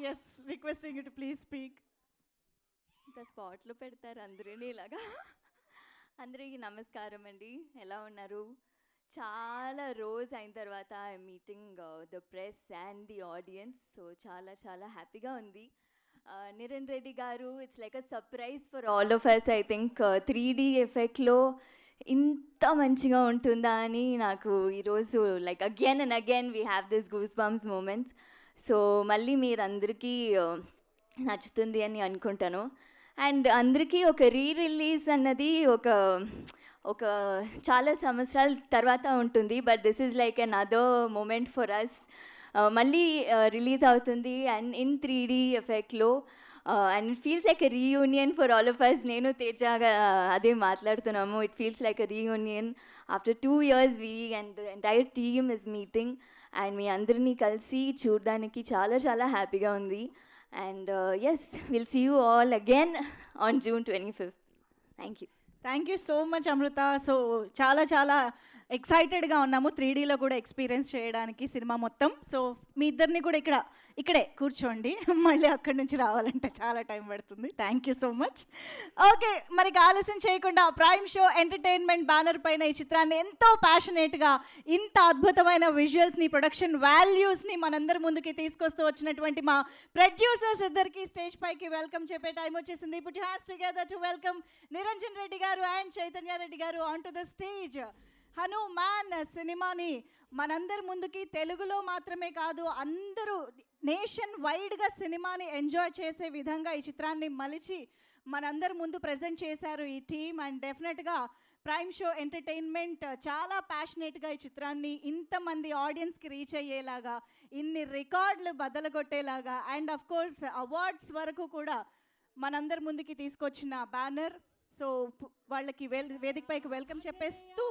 yes, requesting you to please speak. ఇంకా స్పాట్లో పెడతారు అందరూని ఇలాగా. అందరికీ నమస్కారం అండి, ఎలా ఉన్నారు? చాలా రోజు అయిన తర్వాత I meeting the press and the audience. So చాలా చాలా హ్యాపీగా ఉంది. నిరణ్ రెడ్డి గారు, it's like a surprise for all of us. I think 3D ఎఫెక్ట్లో ఇంత మంచిగా ఉంటుందా అని నాకు ఈరోజు like again and again we have this goose bumps moments. So మళ్ళీ మీరందరికీ నచ్చుతుంది అని అనుకుంటాను. అండ్ అందరికీ ఒక రిలీజ్ అన్నది ఒక చాలా సంవత్సరాల తర్వాత ఉంటుంది, but this is like another moment for us. మళ్ళీ రిలీజ్ అవుతుంది అండ్ ఇన్ 3D ఎఫెక్ట్లో, and it feels like a reunion for all of us. నేను తేజగా అదే మాట్లాడుతున్నాము. It feels like a reunion after 2 years. We and the entire team is meeting and మీ అందరినీ కలిసి చూడడానికి చాలా చాలా హ్యాపీగా ఉంది. And yes, we'll see you all again on June 25th. Thank you. Thank you so much Amrita. So చాలా చాలా ఎక్సైటెడ్గా ఉన్నాము 3Dలో కూడా ఎక్స్పీరియన్స్ చేయడానికి సినిమా మొత్తం. సో మీ ఇద్దరిని కూడా ఇక్కడే కూర్చోండి, మళ్ళీ అక్కడి నుంచి రావాలంటే చాలా టైం పడుతుంది. Thank you so much. Okay, మరి ఆలస్యం చేయకుండా ప్రైమ్ షో ఎంటర్టైన్మెంట్ బ్యానర్ పైన ఈ చిత్రాన్ని ఎంతో ప్యాషనేట్గా, ఇంత అద్భుతమైన విజువల్స్ని, ప్రొడక్షన్ వాల్యూస్ని మనందరి ముందుకి తీసుకొస్తూ వచ్చినటువంటి మా ప్రొడ్యూసర్స్ ఇద్దరికి స్టేజ్ పైకి వెల్కమ్ చెప్పే టైం వచ్చేసింది. Put your hands together to welcome Niranjan Reddy గారు అండ్ చైతన్య రెడ్డి గారు on to the stage. Hanuman సినిమాని మనందరి ముందుకి తెలుగులో మాత్రమే కాదు, అందరూ నేషన్ వైడ్గా సినిమాని ఎంజాయ్ చేసే విధంగా ఈ చిత్రాన్ని మలిచి మనందరి ముందు ప్రజెంట్ చేశారు ఈ టీమ్. అండ్ డెఫినెట్గా ప్రైమ్ షో ఎంటర్టైన్మెంట్ చాలా ప్యాషనేట్గా ఈ చిత్రాన్ని ఇంతమంది ఆడియన్స్కి రీచ్ అయ్యేలాగా, ఇన్ని రికార్డులు బద్దలగొట్టేలాగా, అండ్ అఫ్ కోర్స్ అవార్డ్స్ వరకు కూడా మనందరి ముందుకి తీసుకొచ్చిన బ్యానర్. సో వాళ్ళకి వేదికపైకి వెల్కమ్ చెప్పేస్తూ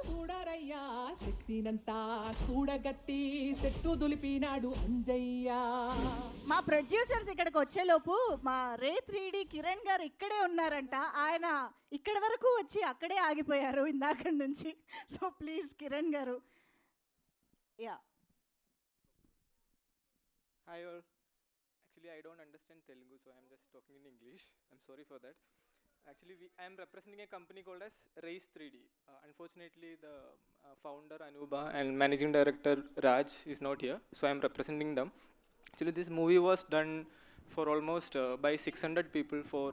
చూడరయ్యా శక్తినంతా కూడగట్టి చెట్టు దులిపినాడు అంజయ్యా. మా ప్రొడ్యూసర్స్ ఇక్కడికి వచ్చేలోపు మా రే 3D కిరణ్ గారు ఇక్కడే ఉన్నారంట. ఆయన ఇక్కడ వరకు వచ్చి అక్కడే ఆగిపోయారు ఇందాక నుంచి. సో ప్లీజ్ కిరణ్ గారు. Yeah, Hi all. Actually, I don't understand Telugu, so I'm just talking in English. I'm sorry for that. Actually, I am representing a company called as Race 3D. Unfortunately, the founder Anuba and managing director Raj is not here, so I am representing them. Actually, this movie was done for almost by 600 people for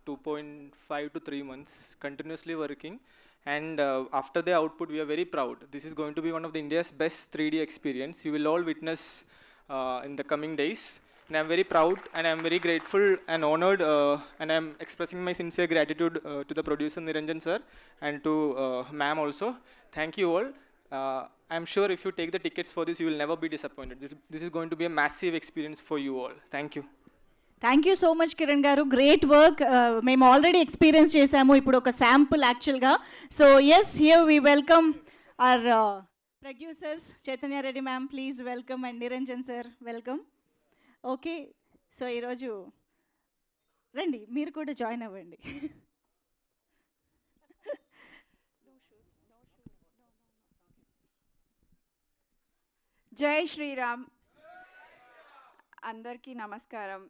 2.5 to 3 months, continuously working. And after the output, we are very proud. This is going to be one of the India's best 3D experience. You will all witness in the coming days. And I'm very proud and I'm very grateful and honored, and I'm expressing my sincere gratitude to the producer Niranjan sir and to ma'am also. Thank you all. I'm sure if you take the tickets for this, you will never be disappointed. This is going to be a massive experience for you all. Thank you. Thank you so much Kiran గారు, great work. మేము already experience చేసాము, ఇప్పుడు ఒక sample యాక్చువల్గా. So yes, here we welcome our producers. Chaitanya Reddy ma'am please welcome, and Niranjan sir welcome. Okay, so ఈరోజు రండి, మీరు కూడా జాయిన్ అవ్వండి. జై శ్రీరామ్. అందరికీ నమస్కారం.